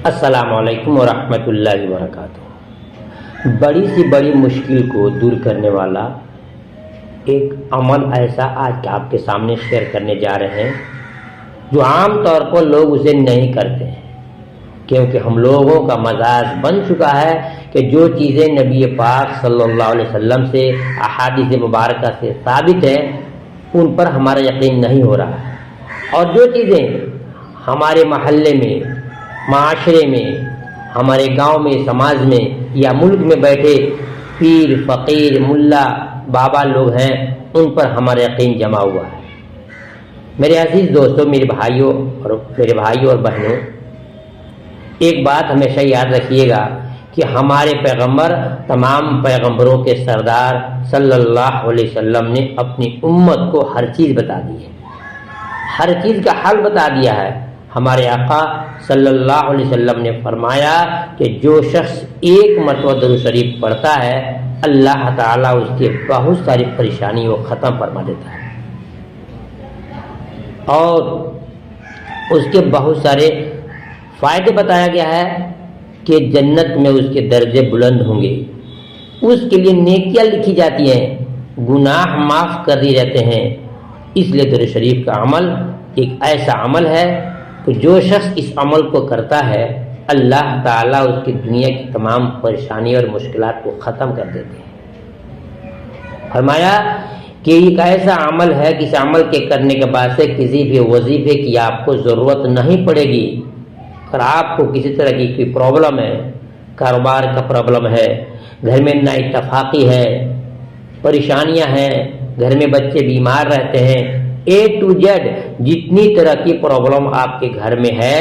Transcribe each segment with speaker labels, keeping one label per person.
Speaker 1: السلام علیکم ورحمۃ اللہ وبرکاتہ۔ بڑی سی بڑی مشکل کو دور کرنے والا ایک عمل ایسا آج آپ کے سامنے شیئر کرنے جا رہے ہیں جو عام طور پر لوگ اسے نہیں کرتے ہیں، کیونکہ ہم لوگوں کا مزاج بن چکا ہے کہ جو چیزیں نبی پاک صلی اللہ علیہ وسلم سے احادیث مبارکہ سے ثابت ہیں ان پر ہمارا یقین نہیں ہو رہا ہے، اور جو چیزیں ہمارے محلے میں، معاشرے میں، ہمارے گاؤں میں، سماج میں یا ملک میں بیٹھے پیر، فقیر، ملا، بابا لوگ ہیں ان پر ہمارا یقین جمع ہوا ہے۔ میرے عزیز دوستوں، میرے بھائیوں اور بہنوں، ایک بات ہمیشہ یاد رکھیے گا کہ ہمارے پیغمبر تمام پیغمبروں کے سردار صلی اللہ علیہ وسلم نے اپنی امت کو ہر چیز بتا دی ہے، ہر چیز کا حل بتا دیا ہے۔ ہمارے آقا صلی اللہ علیہ وسلم نے فرمایا کہ جو شخص ایک مرتبہ درود شریف پڑھتا ہے اللہ تعالیٰ اس کی بہت ساری پریشانی کو ختم فرما دیتا ہے، اور اس کے بہت سارے فائدے بتایا گیا ہے کہ جنت میں اس کے درجے بلند ہوں گے، اس کے لیے نیکیاں لکھی جاتی ہیں، گناہ معاف کر دیے جاتے ہیں۔ اس لیے درود شریف کا عمل ایک ایسا عمل ہے کہ جو شخص اس عمل کو کرتا ہے اللہ تعالیٰ اس کی دنیا کی تمام پریشانی اور مشکلات کو ختم کر دیتے ہیں۔ فرمایا کہ ایک ایسا عمل ہے کہ اس عمل کے کرنے کے بعد سے کسی بھی وظیفے کی آپ کو ضرورت نہیں پڑے گی۔ اگر آپ کو کسی طرح کی کوئی پرابلم ہے، کاروبار کا پرابلم ہے، گھر میں نا اتفاقی ہے، پریشانیاں ہیں، گھر میں بچے بیمار رہتے ہیں، A to Z جتنی طرح کی پرابلم آپ کے گھر میں ہے،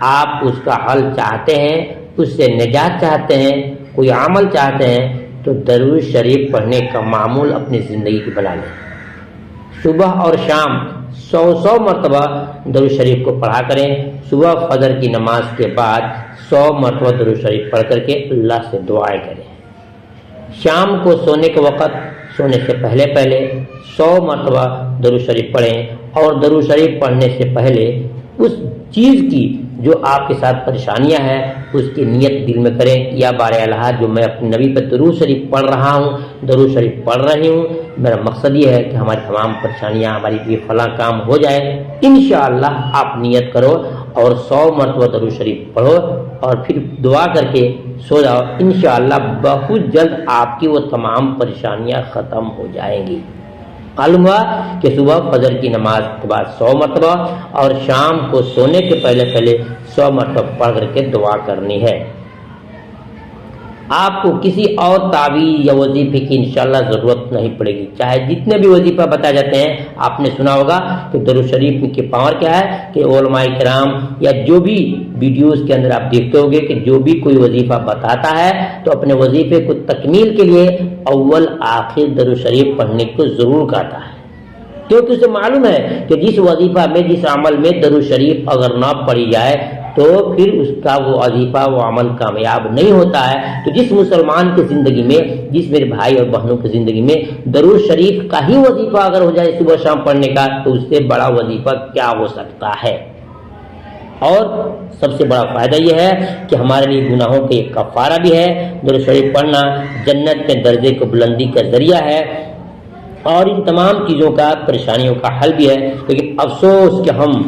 Speaker 1: آپ اس کا حل چاہتے ہیں، اس سے نجات چاہتے ہیں، کوئی عمل چاہتے ہیں، تو درود شریف پڑھنے کا معمول اپنی زندگی کو بنا لیں۔ صبح اور شام 100 مرتبہ درود شریف کو پڑھا کریں۔ صبح فجر کی نماز کے بعد 100 مرتبہ درود شریف پڑھ کر کے اللہ سے دعائیں کریں۔ شام کو سونے کے وقت سونے سے پہلے 100 مرتبہ درود شریف پڑھیں، اور درود شریف پڑھنے سے پہلے اس چیز کی جو آپ کے ساتھ پریشانیاں ہیں اس کی نیت دل میں کریں، یا بار الہ جو میں اپنے نبی پر درود شریف پڑھ رہا ہوں، درود شریف پڑھ رہی ہوں، میرا مقصد یہ ہے کہ ہماری تمام پریشانیاں، ہماری یہ فلاں کام ہو جائے۔ انشاءاللہ آپ نیت کرو اور 100 مرتبہ درود شریف پڑھو اور پھر دعا کر کے سو جاؤ۔ انشاءاللہ بہت جلد آپ کی وہ تمام پریشانیاں ختم ہو جائیں گی۔ معلوم ہوا کہ صبح فجر کی نماز کے بعد 100 مرتبہ اور شام کو سونے کے پہلے 100 مرتبہ پڑھ کر کے دعا کرنی ہے۔ آپ کو کسی اور تعویذ یا وظیفے کی انشاءاللہ ضرورت نہیں پڑے گی، چاہے جتنے بھی وظیفہ بتائے جاتے ہیں۔ آپ نے سنا ہوگا کہ درود شریف کی پاور کیا ہے، کہ علماء کرام یا جو بھی ویڈیوز کے اندر آپ دیکھتے ہوگے کہ جو بھی کوئی وظیفہ بتاتا ہے تو اپنے وظیفے کو تکمیل کے لیے اول آخر درود شریف پڑھنے کو ضرور کہتا ہے، کیونکہ اسے معلوم ہے کہ جس وظیفہ میں، جس عمل میں درود شریف اگر نہ پڑھی جائے تو پھر اس کا وہ وظیفہ، وہ عمل کامیاب نہیں ہوتا ہے۔ تو جس مسلمان کی زندگی میں، جس میرے بھائی اور بہنوں کی زندگی میں درود شریف کا ہی وظیفہ اگر ہو جائے صبح شام پڑھنے کا، تو اس سے بڑا وظیفہ کیا ہو سکتا ہے۔ اور سب سے بڑا فائدہ یہ ہے کہ ہمارے لیے گناہوں کے ایک کفارہ بھی ہے۔ درود شریف پڑھنا جنت کے درجے کو بلندی کا ذریعہ ہے، اور ان تمام چیزوں کا، پریشانیوں کا حل بھی ہے۔ لیکن افسوس کہ ہم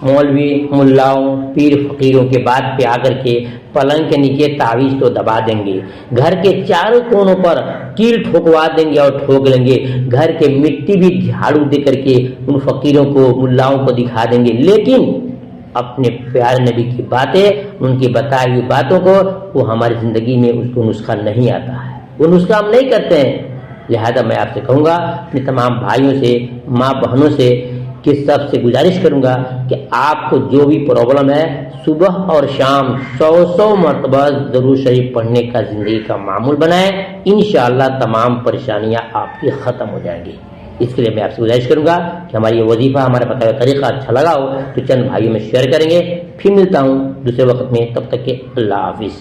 Speaker 1: مولوی، ملاؤں، پیر فقیروں کے بات پہ آ کر کے پلنگ کے نیچے تعویذ تو دبا دیں گے، گھر کے چاروں کونوں پر کیل ٹھوکوا دیں گے اور ٹھوک لیں گے، گھر کے مٹی بھی جھاڑو دے کر کے ان فقیروں کو، ملاؤں کو دکھا دیں گے، لیکن اپنے پیارے نبی کی باتیں، ان کی بتائی ہوئی باتوں کو، وہ ہماری زندگی میں اس کو نسخہ نہیں آتا ہے، وہ نسخہ ہم نہیں کرتے ہیں۔ لہذا میں آپ سے کہوں گا، اپنے تمام بھائیوں سے، ماں بہنوں سے، کہ سب سے گزارش کروں گا کہ آپ کو جو بھی پرابلم ہے صبح اور شام 100 مرتبہ درود شریف پڑھنے کا زندگی کا معمول بنائیں۔ انشاءاللہ تمام پریشانیاں آپ کی ختم ہو جائیں گی۔ اس کے لیے میں آپ سے گزارش کروں گا کہ ہماری یہ وظیفہ، ہمارا بتایا ہوا طریقہ اچھا لگا ہو تو چند بھائیوں میں شیئر کریں گے۔ پھر ملتا ہوں دوسرے وقت میں، تب تک کہ اللہ حافظ۔